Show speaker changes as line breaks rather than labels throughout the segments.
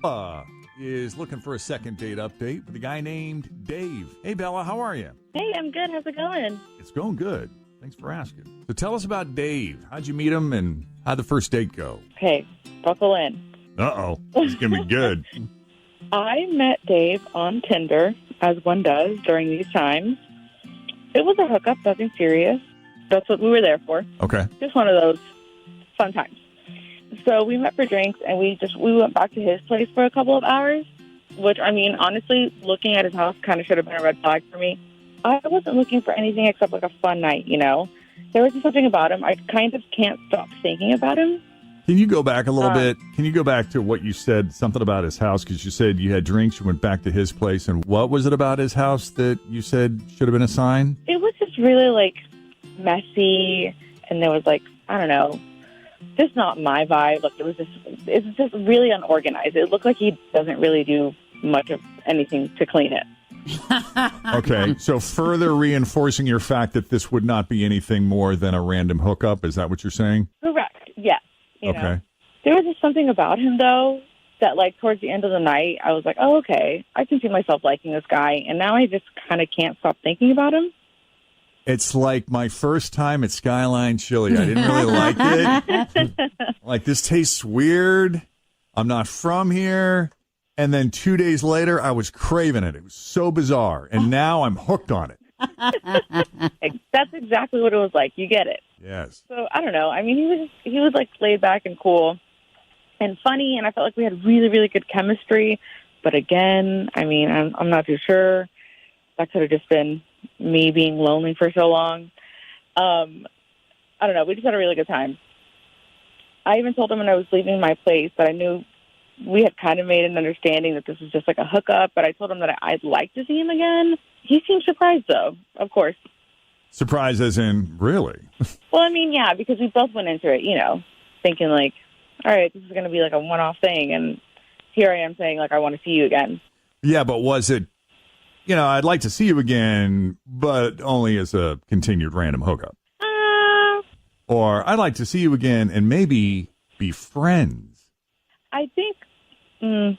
Bella is looking for a second date update with a guy named Dave. Hey, Bella, how are you?
Hey, I'm good. How's it going?
It's going good. Thanks for asking. So tell us about Dave. How'd you meet him and how'd the first date go?
Okay, buckle in.
Uh-oh. It's going to be good.
I met Dave on Tinder, as one does during these times. It was a hookup, nothing serious. That's what we were there for.
Okay.
Just one of those fun times. So we met for drinks, and we went back to his place for a couple of hours, which, I mean, honestly, looking at his house kind of should have been a red flag for me. I wasn't looking for anything except like a fun night, you know? There was just something about him. I kind of can't stop thinking about him.
Can you go back a little bit? Can you go back to what you said, something about his house? Because you said you had drinks, you went back to his place, and what was it about his house that you said should have been a sign?
It was just really, like, messy, and there was, like, I don't know, just not my vibe. Like, it was just really unorganized. It looked like he doesn't really do much of anything to clean it.
Okay, so further reinforcing your fact that this would not be anything more than a random hookup, is that what you're saying?
Correct, yes. You
okay.
know. There was just something about him, though, that, like, towards the end of the night, I was like, oh, okay, I can see myself liking this guy, and now I just kind of can't stop thinking about him.
It's like my first time at Skyline Chili. I didn't really like it. Like, this tastes weird. I'm not from here. And then 2 days later, I was craving it. It was so bizarre. And now I'm hooked on it.
That's exactly what it was like. You get it.
Yes.
So, I don't know. I mean, he was like laid back and cool and funny, and I felt like we had really, really good chemistry. But again, I mean, I'm not too sure. That could have just been me being lonely for so long. I don't know. We just had a really good time. I even told him when I was leaving my place that I knew we had kind of made an understanding that this was just like a hookup, but I told him that I'd like to see him again. He seemed surprised, though, of course.
Surprised as in, really?
Well, I mean, yeah, because we both went into it, you know, thinking like, all right, this is going to be like a one-off thing, and here I am saying, like, I want to see you again.
Yeah, but was it, you know, I'd like to see you again, but only as a continued random hookup? Or I'd like to see you again and maybe be friends.
I think, I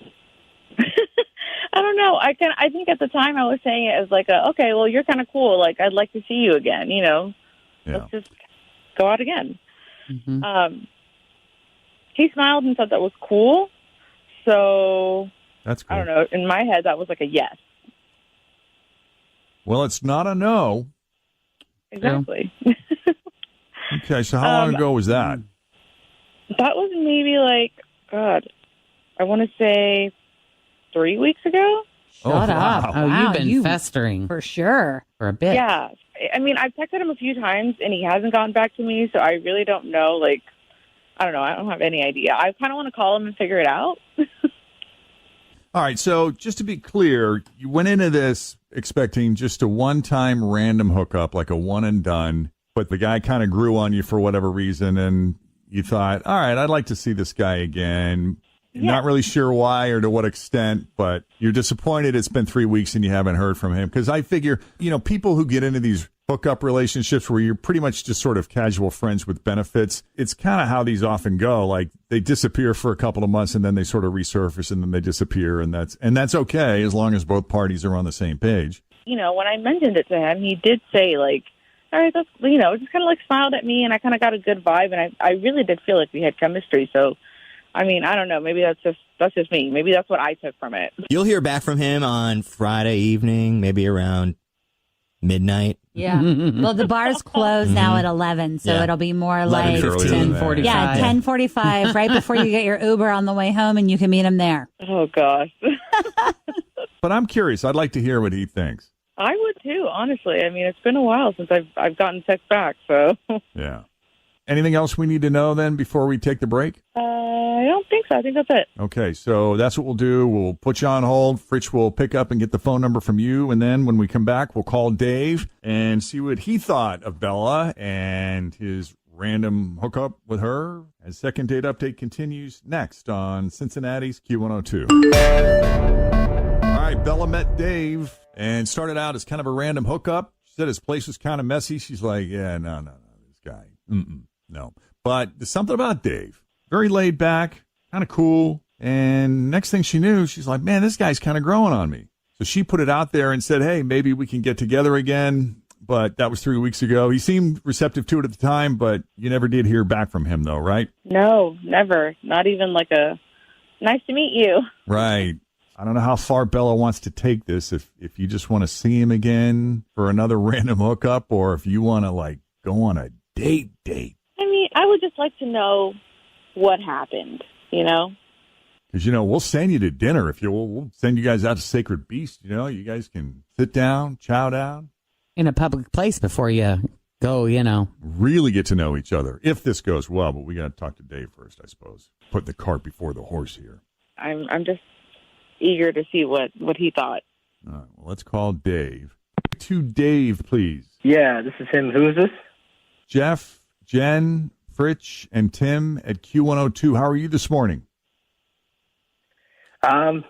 don't know. I think at the time I was saying it as like okay, well, you're kind of cool. Like, I'd like to see you again, you know. Yeah. Let's just go out again. Mm-hmm. He smiled and said that was cool. So
that's cool.
I don't know. In my head, that was like a yes.
Well, it's not a no.
Exactly.
Okay, so how long ago was that?
That was maybe like, God, I want to say 3 weeks ago.
Shut up. Oh,
wow,
you've been festering.
For sure.
For a bit.
Yeah. I mean, I've texted him a few times, and he hasn't gotten back to me, so I really don't know. Like, I don't know. I don't have any idea. I kind of want to call him and figure it out.
All right, so just to be clear, you went into this expecting just a one-time random hookup, like a one and done, but the guy kind of grew on you for whatever reason, and you thought, all right, I'd like to see this guy again. Yeah. Not really sure why or to what extent, but you're disappointed it's been 3 weeks and you haven't heard from him. Because I figure, you know, people who get into these hookup relationships where you're pretty much just sort of casual friends with benefits, it's kind of how these often go. Like, they disappear for a couple of months and then they sort of resurface and then they disappear. And that's okay as long as both parties are on the same page.
You know, when I mentioned it to him, he did say, like, all right, that's, you know, just kind of like smiled at me, and I kind of got a good vibe, and I really did feel like we had chemistry. So, I mean, I don't know. Maybe that's just me. Maybe that's what I took from it.
You'll hear back from him on Friday evening, maybe around midnight.
Yeah. Well, the bars close now at 11, so it'll be more like
10:45.
Yeah, 10:45, right before you get your Uber on the way home, and you can meet him there.
Oh, gosh.
But I'm curious. I'd like to hear what he thinks.
I would too, honestly. I mean, it's been a while since I've gotten text back, so.
Yeah. Anything else we need to know then before we take the break?
I don't think so. I think that's it.
Okay, so that's what we'll do. We'll put you on hold. Fritch will pick up and get the phone number from you, and then when we come back, we'll call Dave and see what he thought of Bella and his random hookup with her. As Second Date Update continues next on Cincinnati's Q102. All right, Bella met Dave and started out as kind of a random hookup. She said his place was kind of messy. She's like, yeah, no, this guy, no. But there's something about Dave. Very laid back, kind of cool, And next thing she knew, she's like, man, this guy's kind of growing on me. So she put it out there and said, hey, maybe we can get together again. But that was 3 weeks ago. He seemed receptive to it at the time, but you never did hear back from him, though, right?
No, never. Not even like a nice to meet you.
Right. I don't know how far Bella wants to take this. If you just want to see him again for another random hookup, or if you want to like go on a date.
I mean, I would just like to know what happened, you know?
Because, we'll send you to dinner. We'll send you guys out to Sacred Beast. You guys can sit down, chow down.
In a public place before you go,
Really get to know each other if this goes well. But we got to talk to Dave first, I suppose. Put the cart before the horse here.
I'm just eager to see what he thought.
All right, well, let's call Dave. To Dave, please.
Yeah, this is him. Who is this?
Jeff, Jen, Fritch, and Tim at Q102. How are you this morning?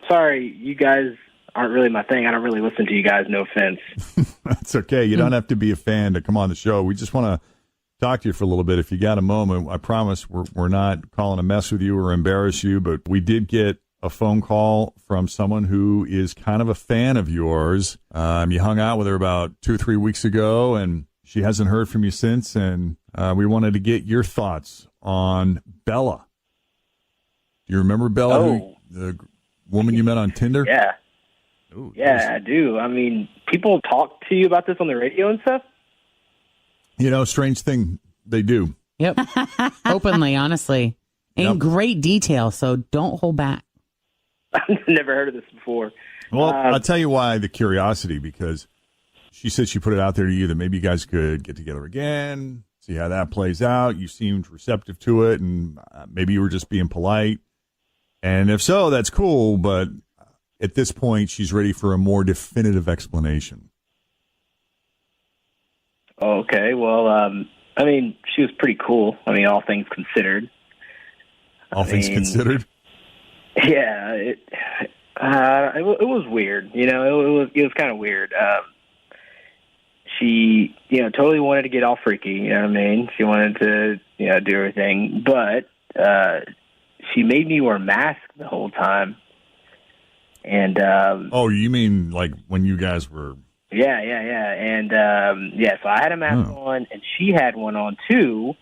Sorry, you guys aren't really my thing. I don't really listen to you guys, no offense.
That's okay. You don't have to be a fan to come on the show. We just want to talk to you for a little bit. If you got a moment, I promise we're not calling a mess with you or embarrass you, but we did get a phone call from someone who is kind of a fan of yours. You hung out with her about 2 or 3 weeks ago, and she hasn't heard from you since, and we wanted to get your thoughts on Bella. Do you remember Bella, the woman you met on Tinder?
Yeah.
Ooh,
Yeah, I do. I mean, people talk to you about this on the radio and stuff?
Strange thing, they do.
Yep. Openly, honestly. In great detail, so don't hold back.
I've never heard of this before.
Well, I'll tell you why the curiosity, because she said she put it out there to you that maybe you guys could get together again, see how that plays out. You seemed receptive to it, and maybe you were just being polite. And if so, that's cool, but at this point, she's ready for a more definitive explanation.
Okay, well, I mean, she was pretty cool. I mean, all things considered.
All things considered?
Yeah, it was weird. It was kind of weird. She, totally wanted to get all freaky. You know what I mean? She wanted to, do everything, but she made me wear a mask the whole time. And
oh, you mean like when you guys were?
Yeah. And so I had a mask on, and she had one on too.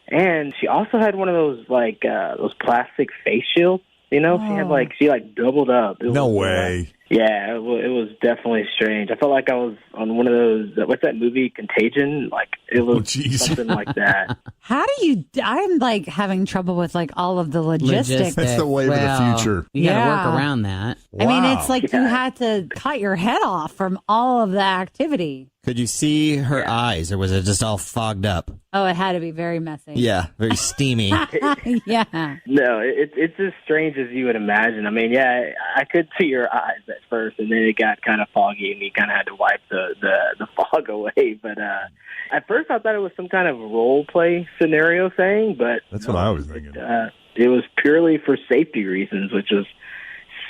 And she also had one of those those plastic face shields. She had she doubled up.
No way.
Yeah, it was definitely strange. I felt like I was on one of those. What's that movie, Contagion? It was something like that.
How do you? I'm having trouble with all of the logistics.
That's the way of the future.
You got to work around that.
I mean, it's like you had to cut your head off from all of the activity.
Could you see her eyes, or was it just all fogged up?
Oh, it had to be very messy.
Yeah, very steamy.
Yeah.
No, it's as strange as you would imagine. I mean, yeah, I could see your eyes at first, and then it got kind of foggy, and you kind of had to wipe the fog away. But at first, I thought it was some kind of role play scenario thing, but
that's what I was thinking.
It was purely for safety reasons, which was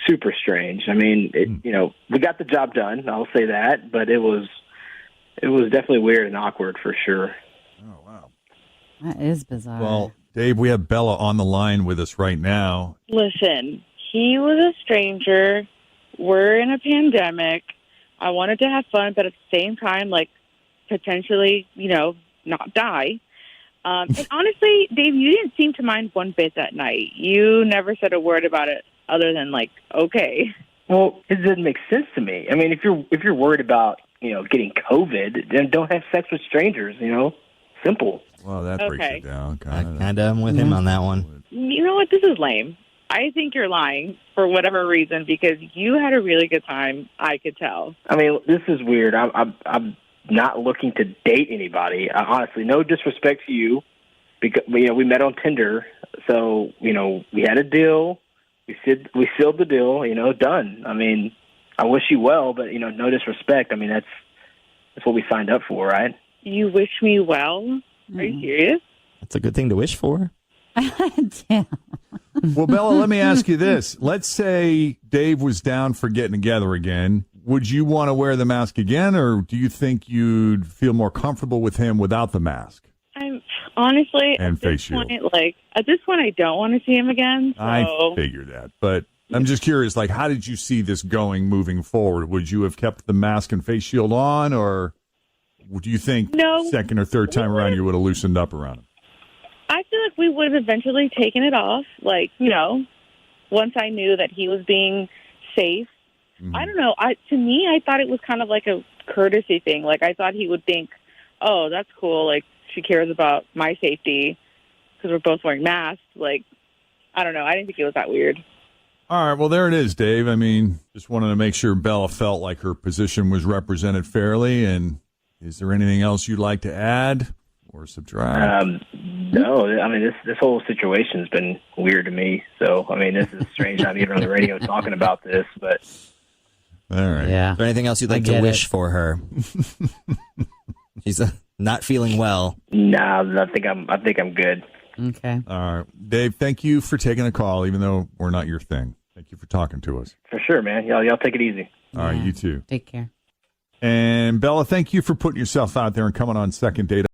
super strange. I mean, we got the job done. I'll say that, but it was definitely weird and awkward for sure.
Oh, wow.
That is bizarre.
Well, Dave, we have Bella on the line with us right now.
Listen, he was a stranger. We're in a pandemic. I wanted to have fun, but at the same time, potentially, not die. And honestly, Dave, you didn't seem to mind one bit that night. You never said a word about it other than okay.
Well, it doesn't make sense to me. I mean, if you're worried about getting COVID, then don't have sex with strangers. Simple.
Well, that breaks it down.
I kind of am with him on that one.
You know what? This is lame. I think you're lying for whatever reason because you had a really good time. I could tell.
I mean, this is weird. I'm not looking to date anybody. Honestly, no disrespect to you, because we met on Tinder, so we had a deal. We sealed the deal. Done. I mean, I wish you well, but no disrespect. I mean, that's what we signed up for, right?
You wish me well? Are you serious?
That's a good thing to wish for.
Damn.
Well, Bella, let me ask you this. Let's say Dave was down for getting together again. Would you want to wear the mask again, or do you think you'd feel more comfortable with him without the mask?
Honestly,
And
at this
face shield.
point, at this point, I don't want to see him again. So.
I figure that, but I'm just curious, how did you see this going moving forward? Would you have kept the mask and face shield on, or do you think
No.
second or third time around you would have loosened up around him?
I feel like we would have eventually taken it off, once I knew that he was being safe.
Mm-hmm.
I don't know. To me, I thought it was kind of like a courtesy thing. I thought he would think, oh, that's cool. She cares about my safety because we're both wearing masks. I don't know. I didn't think it was that weird.
All right, well, there it is, Dave. I mean, just wanted to make sure Bella felt like her position was represented fairly. And is there anything else you'd like to add or subtract?
No, I mean, this whole situation's been weird to me. So, I mean, this is strange not even on the radio talking about this, but.
All right.
Yeah.
Is there anything else you'd like to wish for her? She's not feeling well.
Nah, I think I'm good.
Okay.
All right. Dave, thank you for taking the call, even though we're not your thing. Thank you for talking to us.
For sure, man. Y'all take it easy.
All right, you too.
Take care.
And Bella, thank you for putting yourself out there and coming on Second Date.